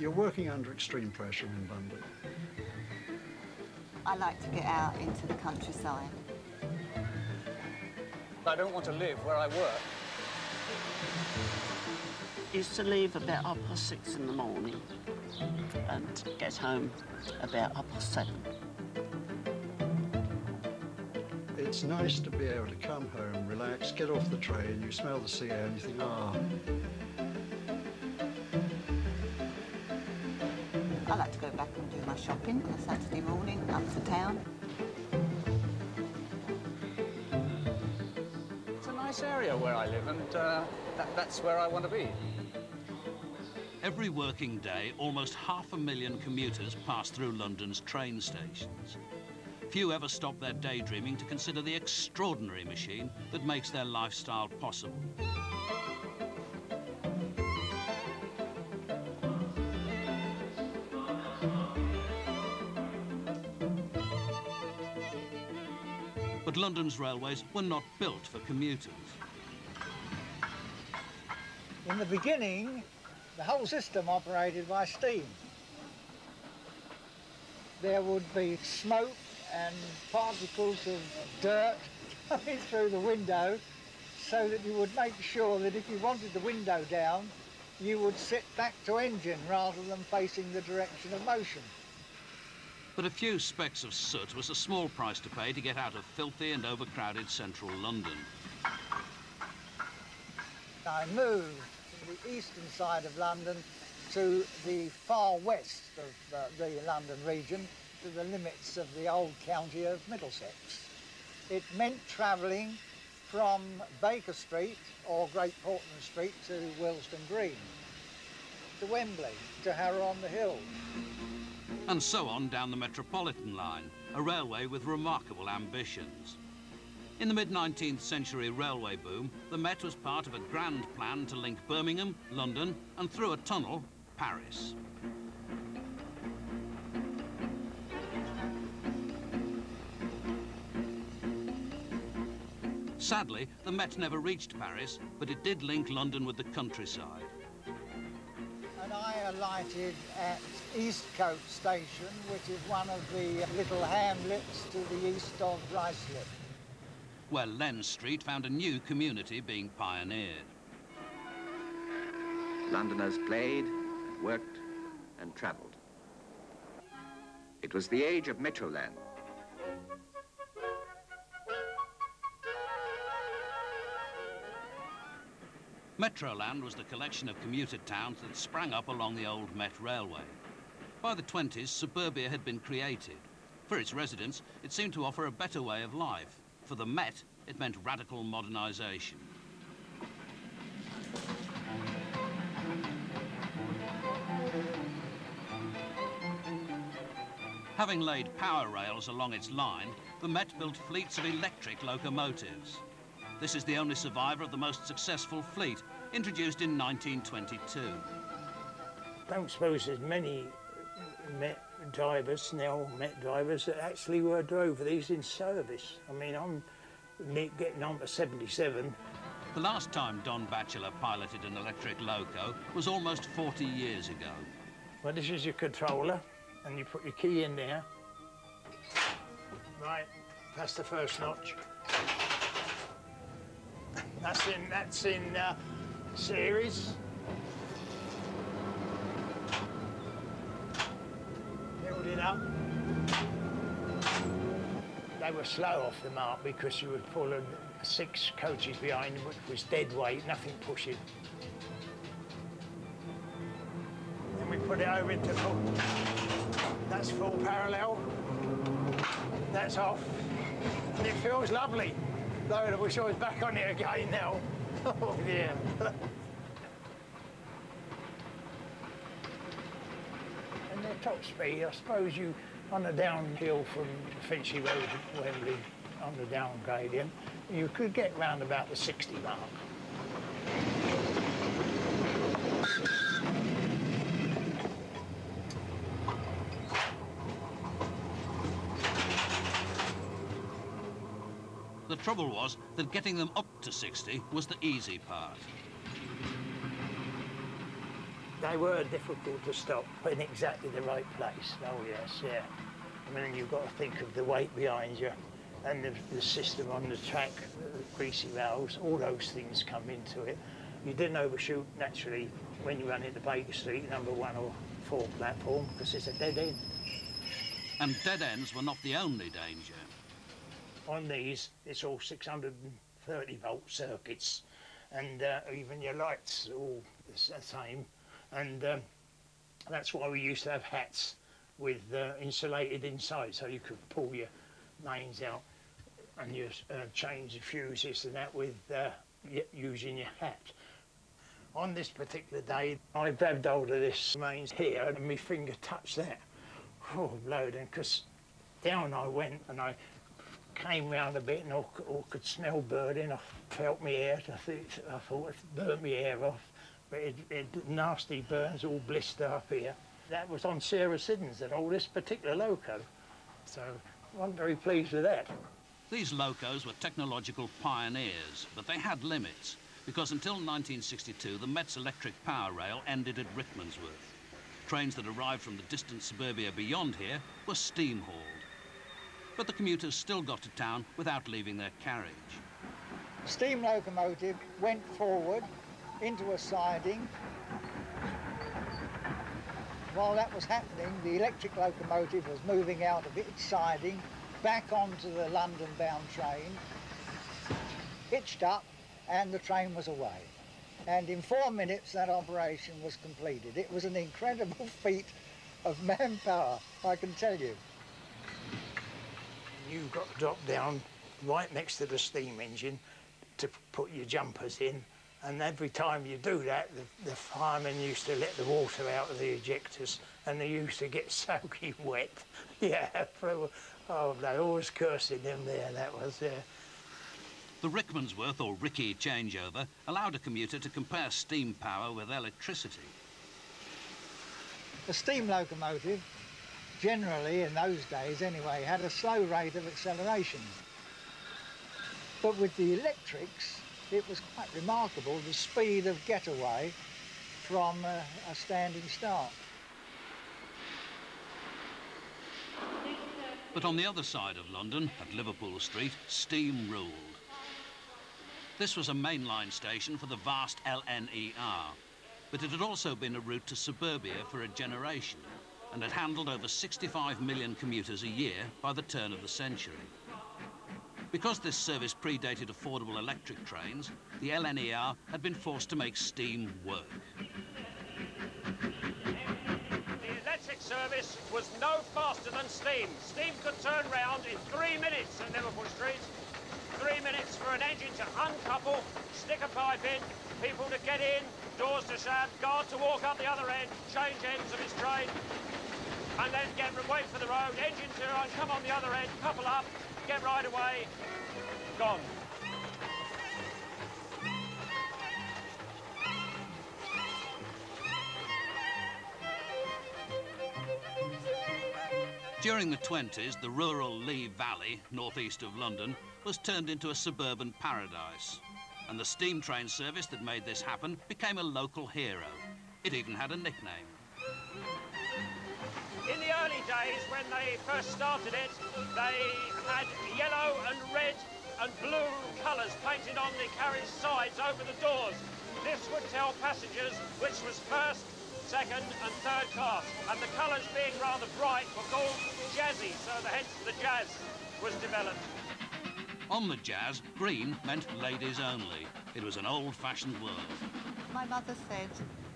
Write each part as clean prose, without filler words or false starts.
You're working under extreme pressure in London. I like to get out into the countryside. I don't want to live where I work. Used to leave about 6:30 in the morning and get home about 7:30. It's nice to be able to come home, relax, get off the train, you smell the sea air and you think, ah. I like to go back and do my shopping on a Saturday morning up to town. It's a nice area where I live, and that's where I want to be. Every working day, almost 500,000 commuters pass through London's train stations. Few ever stop their daydreaming to consider the extraordinary machine that makes their lifestyle possible. But London's railways were not built for commuters. In the beginning, the whole system operated by steam. There would be smoke and particles of dirt coming through the window, so that you would make sure that if you wanted the window down, you would sit back to engine rather than facing the direction of motion. But a few specks of soot was a small price to pay to get out of filthy and overcrowded central London. I moved from the eastern side of London to the far west of the London region, to the limits of the old county of Middlesex. It meant travelling from Baker Street or Great Portland Street to Willesden Green, to Wembley, to Harrow-on-the-Hill. And so on down the Metropolitan line, a railway with remarkable ambitions. In the mid-19th century railway boom, the Met was part of a grand plan to link Birmingham, London, and through a tunnel, Paris. Sadly, the Met never reached Paris, but it did link London with the countryside. And I alighted at Eastcote Station, which is one of the little hamlets to the east of Ruislip, where Len Street found a new community being pioneered. Londoners played, worked, and travelled. It was the age of Metroland. Metroland was the collection of commuter towns that sprang up along the old Met Railway. By the 20s, suburbia had been created. For its residents, it seemed to offer a better way of life. For the Met, it meant radical modernisation. Having laid power rails along its line, the Met built fleets of electric locomotives. This is the only survivor of the most successful fleet, introduced in 1922. I don't suppose there's many Met drivers now, Met drivers, that actually drove these in service. I mean, I'm getting on to 77. The last time Don Batchelor piloted an electric loco was almost 40 years ago. Well, this is your controller, and you put your key in there. Right, that's the first notch. That's in series. Build it up. They were slow off the mark because you were pulling 6 coaches behind them, which was dead weight, nothing pushing. Then we put it over into full. That's full parallel. That's off. And it feels lovely. Though I wish I was back on it again now. Oh, yeah. And the top speed, I suppose you, on the downhill from Finchley Road to Wembley, on the down gradient, you could get round about the 60 mark. The trouble was that getting them up to 60 was the easy part. They were difficult to stop in exactly the right place. Oh yes, yeah. I mean, you've got to think of the weight behind you and the system on the track, the greasy valves, all those things come into it. You didn't overshoot naturally when you run into Baker Street, number 1 or 4 platform, because it's a dead end. And dead ends were not the only danger. On these, it's all 630 volt circuits, and even your lights are all the same. And that's why we used to have hats with insulated inside, so you could pull your mains out and you change the fuses and that with using your hat. On this particular day, I grabbed hold of this mains here and my finger touched that. Oh, loading, because down I went and I came round a bit and I could smell burning. I felt my hair, I thought it burnt my hair off, but it nasty burns, all blister up here. That was on Sarah Siddons and all this particular loco, so I wasn't very pleased with that. These locos were technological pioneers, but they had limits, because until 1962 the Met's electric power rail ended at Rickmansworth. Trains that arrived from the distant suburbia beyond here were steam-hauled. But the commuters still got to town without leaving their carriage. The steam locomotive went forward into a siding. While that was happening, the electric locomotive was moving out of its siding back onto the London-bound train, hitched up, and the train was away. And in 4 minutes, that operation was completed. It was an incredible feat of manpower, I can tell you. You've got to drop down right next to the steam engine to put your jumpers in, and every time you do that, the firemen used to let the water out of the ejectors, and they used to get soaking wet. Yeah, oh, they always cursing them there, that was, yeah. The Rickmansworth or Ricky changeover allowed a commuter to compare steam power with electricity. The steam locomotive, generally in those days anyway, had a slow rate of acceleration. But with the electrics, it was quite remarkable, the speed of getaway from a standing start. But on the other side of London, at Liverpool Street, steam ruled. This was a mainline station for the vast LNER, but it had also been a route to suburbia for a generation and had handled over 65 million commuters a year by the turn of the century. Because this service predated affordable electric trains, the LNER had been forced to make steam work. The electric service was no faster than steam. Steam could turn round in 3 minutes at Liverpool Street. 3 minutes for an engine to uncouple, stick a pipe in, people to get in, doors to shut, guard to walk up the other end, change ends of his train, and then wait for the road, engine to come on the other end, couple up, get right away, gone. During the 20s, the rural Lee Valley, northeast of London, was turned into a suburban paradise. And the steam train service that made this happen became a local hero. It even had a nickname. In the early days, when they first started it, they had yellow and red and blue colours painted on the carriage sides over the doors. This would tell passengers which was first, second and third class, and the colours being rather bright were called jazzy, so hence the jazz was developed. On the jazz, green meant ladies only. It was an old-fashioned world. My mother said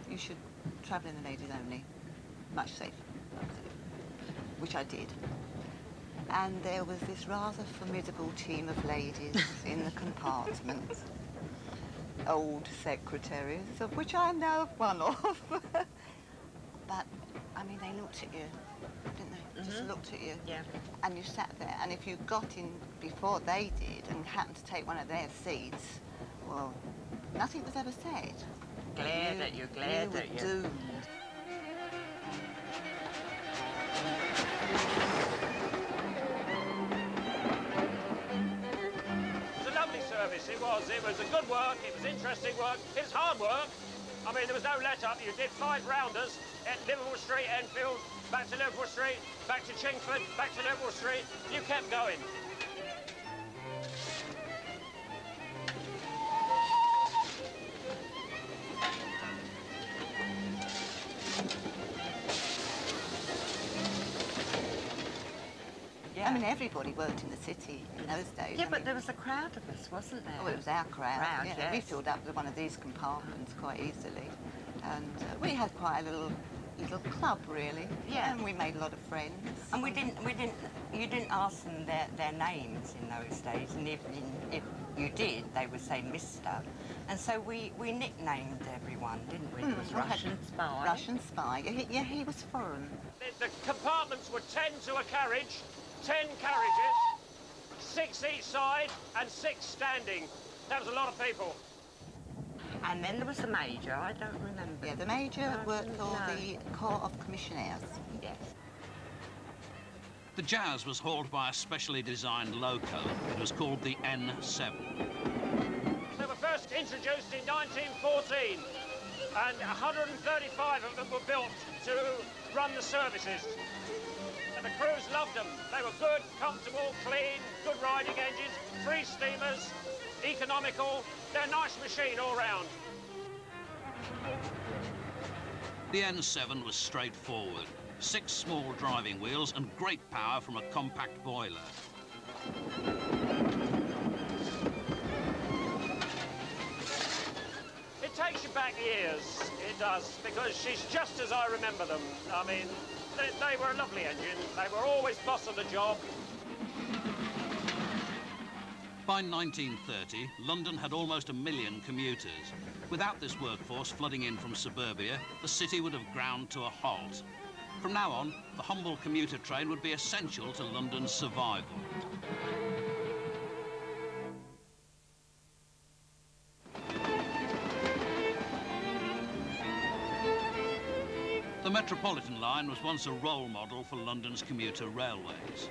you should travel in the ladies only, much safer, which I did. And there was this rather formidable team of ladies in the compartment, old secretaries, of which I am now one of. But, I mean, they looked at you, didn't they? Just looked at you. Yeah. And you sat there, and if you got in before they did and happened to take one of their seats, well, nothing was ever said. Glared at you, glared at you. Doomed. It was a lovely service, it was. It was a good work, it was interesting work, it was hard work, I mean, there was no let-up. You did 5 rounders at Liverpool Street, Enfield, back to Liverpool Street, back to Chingford, back to Liverpool Street. You kept going. I mean, everybody worked in the city in those days. Yeah, but there was a crowd of us, wasn't there? Oh, it was our crowd. Yeah, yes. we filled up one of these compartments quite easily, and we had quite a little club, really. Yeah. And we made a lot of friends. And you didn't ask them their names in those days, and if you did, they would say Mister. And so we nicknamed everyone, didn't we? It was Russian Spy. Russian Spy. Yeah, he was foreign. The compartments were 10 to a carriage, 10 carriages, 6 each side, and 6 standing. That was a lot of people. And then there was the Major, I don't remember. Yeah, the Major worked for the Corps of Commissionaires. Yes. The Jazz was hauled by a specially designed loco. It was called the N7. They were first introduced in 1914, and 135 of them were built to run the services. And the crews loved them. They were good, comfortable, clean, good riding engines, 3 steamers, economical. They're a nice machine all round. The N7 was straightforward. 6 small driving wheels and great power from a compact boiler. It takes you back years, it does, because she's just as I remember them. I mean, they were a lovely engine. They were always boss of the job. By 1930, London had almost 1 million commuters. Without this workforce flooding in from suburbia, the city would have ground to a halt. From now on, the humble commuter train would be essential to London's survival. The Metropolitan line was once a role model for London's commuter railways.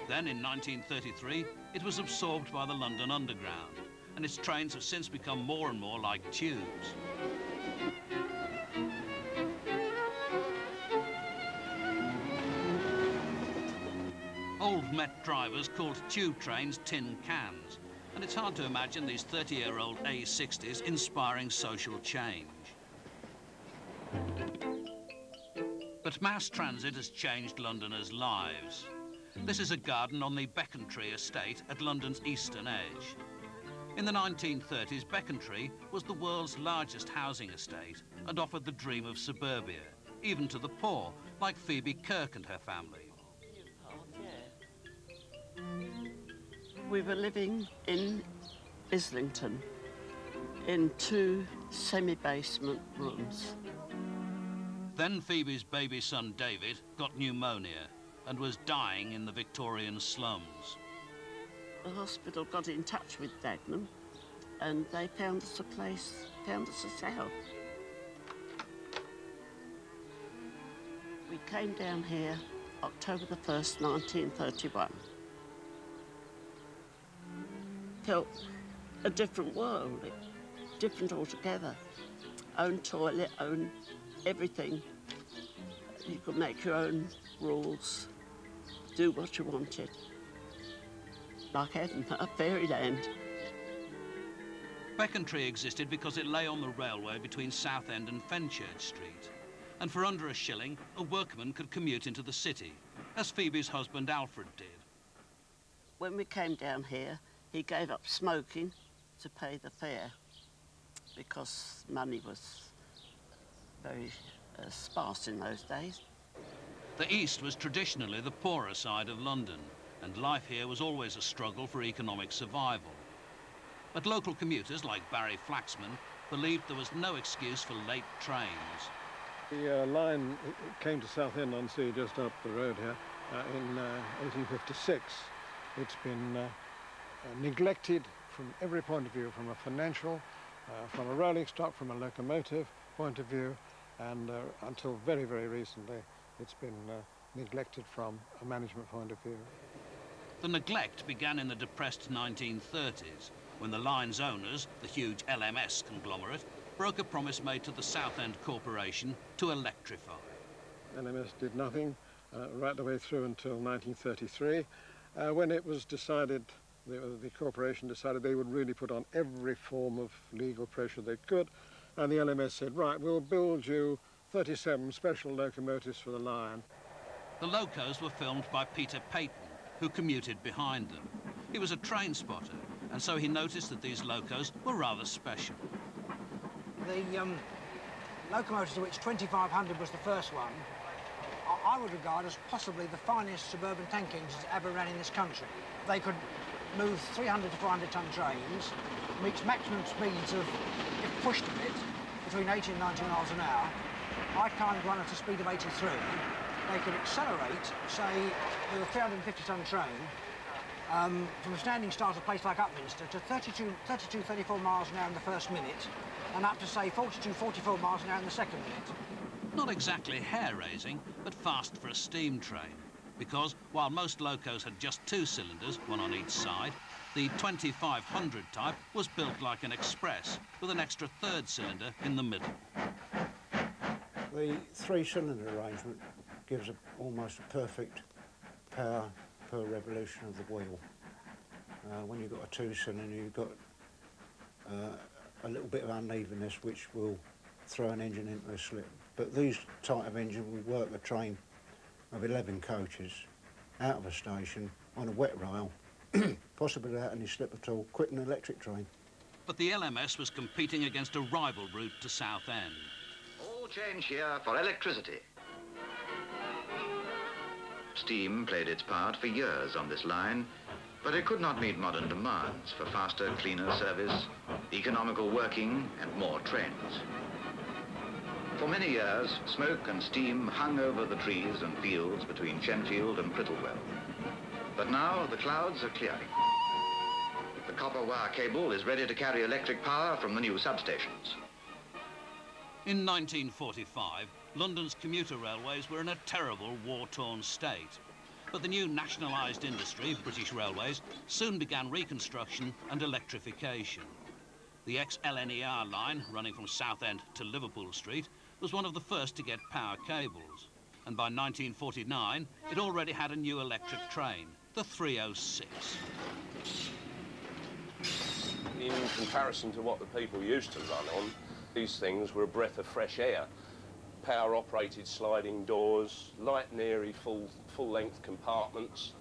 Then, in 1933, it was absorbed by the London Underground, and its trains have since become more and more like tubes. Old Met drivers called tube trains tin cans, and it's hard to imagine these 30-year-old A60s inspiring social change. But mass transit has changed Londoners' lives. This is a garden on the Becontree estate at London's eastern edge. In the 1930s, Becontree was the world's largest housing estate and offered the dream of suburbia, even to the poor, like Phoebe Kirk and her family. We were living in Islington in 2 semi-basement rooms. Then Phoebe's baby son David got pneumonia and was dying in the Victorian slums. The hospital got in touch with Dagenham and they found us a place, found us a cell. We came down here October the 1st, 1931. Felt a different world, different altogether. Own toilet, own everything. You could make your own rules, do what you wanted. Like heaven, a fairyland. Becontree existed because it lay on the railway between Southend and Fenchurch Street. And for under a shilling, a workman could commute into the city, as Phoebe's husband Alfred did. When we came down here, he gave up smoking to pay the fare because money was very sparse in those days. The East was traditionally the poorer side of London, and life here was always a struggle for economic survival. But local commuters like Barry Flaxman believed there was no excuse for late trains. The line came to Southend-on-Sea just up the road here in 1856. It's been neglected from every point of view, from a financial, from a rolling stock, from a locomotive point of view, and until very, very recently, it's been neglected from a management point of view. The neglect began in the depressed 1930s, when the line's owners, the huge LMS conglomerate, broke a promise made to the Southend Corporation to electrify. LMS did nothing right the way through until 1933, when it was decided, the corporation decided they would really put on every form of legal pressure they could, and the LMS said, right, we'll build you 37 special locomotives for the line. The locos were filmed by Peter Peyton, who commuted behind them. He was a train spotter, and so he noticed that these locos were rather special. The locomotives, of which 2500 was the first one, I would regard as possibly the finest suburban tank engines that ever ran in this country. They could move 300 to 400 ton trains, reach maximum speeds of, if pushed a bit, between 80 and 90 miles an hour. I timed one at a speed of 83. They could accelerate, say, with a 350 ton train, from a standing start at a place like Upminster to 32, 34 miles an hour in the first minute, and up to, say, 42, 44 miles an hour in the second minute. Not exactly hair-raising, but fast for a steam train, because while most locos had just 2 cylinders, one on each side, the 2500 type was built like an express, with an extra 3rd cylinder in the middle. The 3-cylinder arrangement gives almost a perfect power per revolution of the wheel. When you've got a 2-cylinder, you've got a little bit of unevenness which will throw an engine into a slip. But these type of engine will work a train of 11 coaches out of a station on a wet rail, possibly without any slip at all, quit an electric train. But the LMS was competing against a rival route to Southend. All change here for electricity. Steam played its part for years on this line, but it could not meet modern demands for faster, cleaner service, economical working, and more trains. For many years, smoke and steam hung over the trees and fields between Shenfield and Prittlewell. But now the clouds are clearing. The copper wire cable is ready to carry electric power from the new substations. In 1945, London's commuter railways were in a terrible war-torn state. But the new nationalised industry, British Railways, soon began reconstruction and electrification. The ex-LNER line, running from Southend to Liverpool Street, was one of the first to get power cables. And by 1949, it already had a new electric train, the 306. In comparison to what the people used to run on, these things were a breath of fresh air. Power-operated sliding doors, light and airy full-length compartments,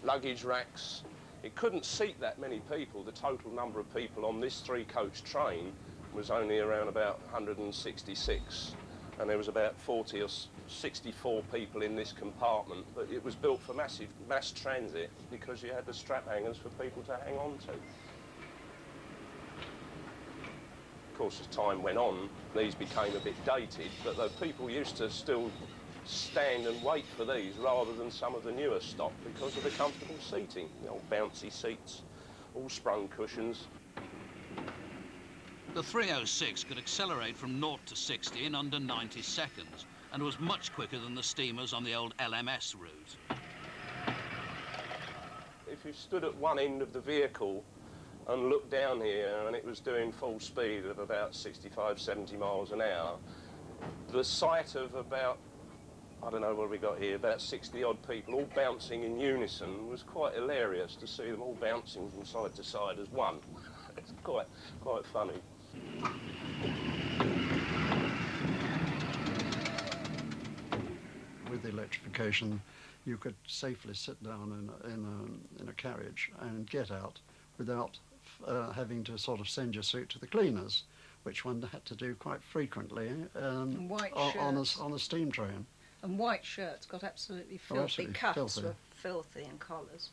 luggage racks. It couldn't seat that many people. The total number of people on this 3-coach train was only around about 166, and there was about 40 or 64 people in this compartment. But it was built for mass transit because you had the strap hangers for people to hang on to. Of course, as time went on, these became a bit dated, but the people used to still stand and wait for these rather than some of the newer stock because of the comfortable seating. The old bouncy seats, all sprung cushions. The 306 could accelerate from 0 to 60 in under 90 seconds and was much quicker than the steamers on the old LMS route. If you stood at one end of the vehicle and looked down here and it was doing full speed of about 65, 70 miles an hour, the sight of about, I don't know what we got here, about 60-odd people all bouncing in unison was quite hilarious to see them all bouncing from side to side as one. It's quite funny. With the electrification, you could safely sit down in a carriage and get out without having to sort of send your suit to the cleaners, which one had to do quite frequently on a steam train. And white shirts got absolutely filthy. Absolutely Cuffs filthy. were filthy, and collars.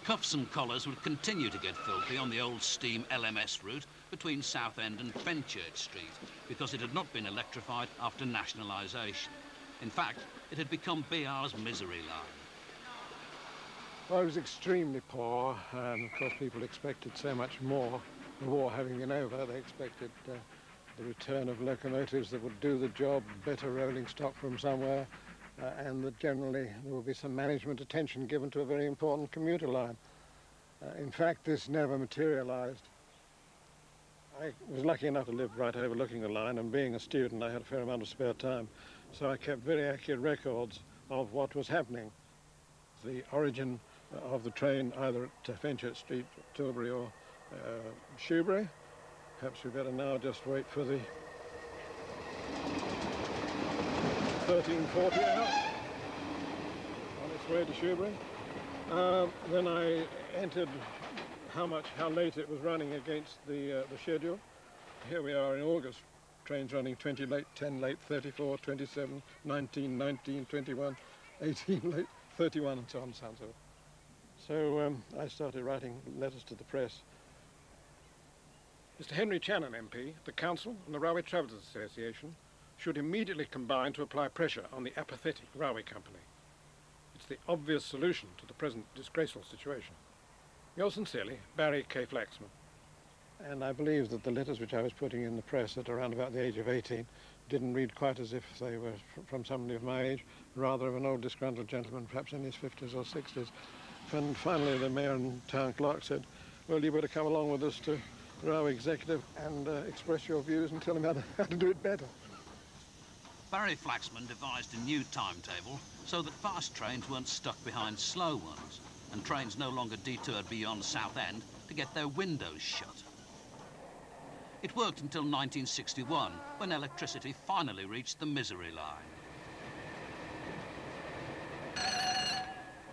Cuffs and collars would continue to get filthy on the old steam LMS route between Southend and Fenchurch Street because it had not been electrified after nationalisation. In fact, it had become BR's misery line. Well, it was extremely poor, and of course people expected so much more. The war having been over, they expected the return of locomotives that would do the job, better rolling stock from somewhere, and that generally there would be some management attention given to a very important commuter line. In fact, this never materialised. I was lucky enough to live right overlooking the line, and being a student I had a fair amount of spare time, so I kept very accurate records of what was happening. The origin of the train either at Fenchurch Street, Tilbury or Shoebury. Perhaps we better now just wait for the 1340 out on its way to Shoebury. Then I entered how late it was running against the schedule. Here we are in August, trains running 20 late, 10 late, 34, 27, 19, 19, 21, 18 late, 31 and so on and so on. So I started writing letters to the press. Mr. Henry Channon MP, the Council and the Railway Travellers Association should immediately combine to apply pressure on the apathetic railway company. It's the obvious solution to the present disgraceful situation. Yours sincerely, Barry K. Flaxman. And I believe that the letters which I was putting in the press at around about the age of 18 didn't read quite as if they were from somebody of my age, rather of an old disgruntled gentleman, perhaps in his 50s or 60s. And finally the mayor and town clerk said, well, you better come along with us to the railway executive and express your views and tell him how to do it better. Barry Flaxman devised a new timetable so that fast trains weren't stuck behind slow ones, and trains no longer detoured beyond Southend to get their windows shut. It worked until 1961, when electricity finally reached the Misery line.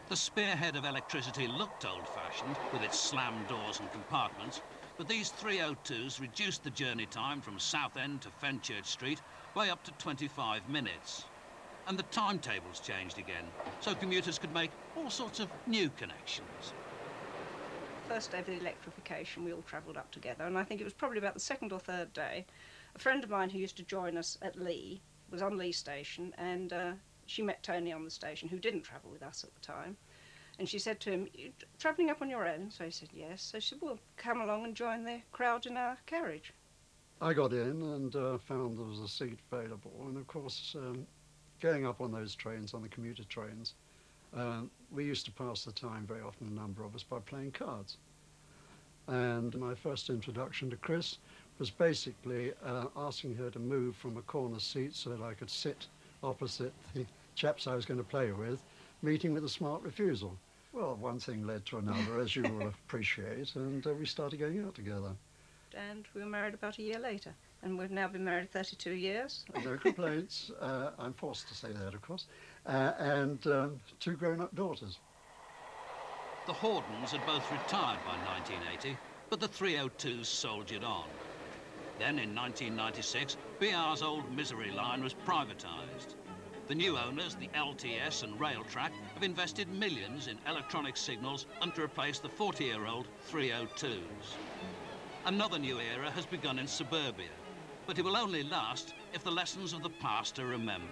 The spearhead of electricity looked old-fashioned, with its slammed doors and compartments, but these 302s reduced the journey time from Southend to Fenchurch Street by up to 25 minutes. And the timetables changed again, so commuters could make all sorts of new connections. First day of the electrification, we all travelled up together, and I think it was probably about the second or third day. A friend of mine who used to join us at Lee was on Lee Station, and she met Tony on the station, who didn't travel with us at the time. And she said to him, "You travelling up on your own?" So he said, yes. So she said, well, come along and join the crowd in our carriage. I got in and found there was a seat available, and of course, going up on those trains, on the commuter trains, we used to pass the time very often, a number of us, by playing cards. And my first introduction to Chris was basically asking her to move from a corner seat so that I could sit opposite the chaps I was going to play with, meeting with a smart refusal. Well, one thing led to another, as you will appreciate, and we started going out together. And we were married about a year later, and we've now been married 32 years. No complaints. I'm forced to say that, of course. And 2 grown-up daughters. The Hordens had both retired by 1980, but the 302s soldiered on. Then in 1996, BR's old Misery line was privatised. The new owners, the LTS and Railtrack, have invested millions in electronic signals and to replace the 40-year-old 302s. Another new era has begun in Suburbia, but it will only last if the lessons of the past are remembered.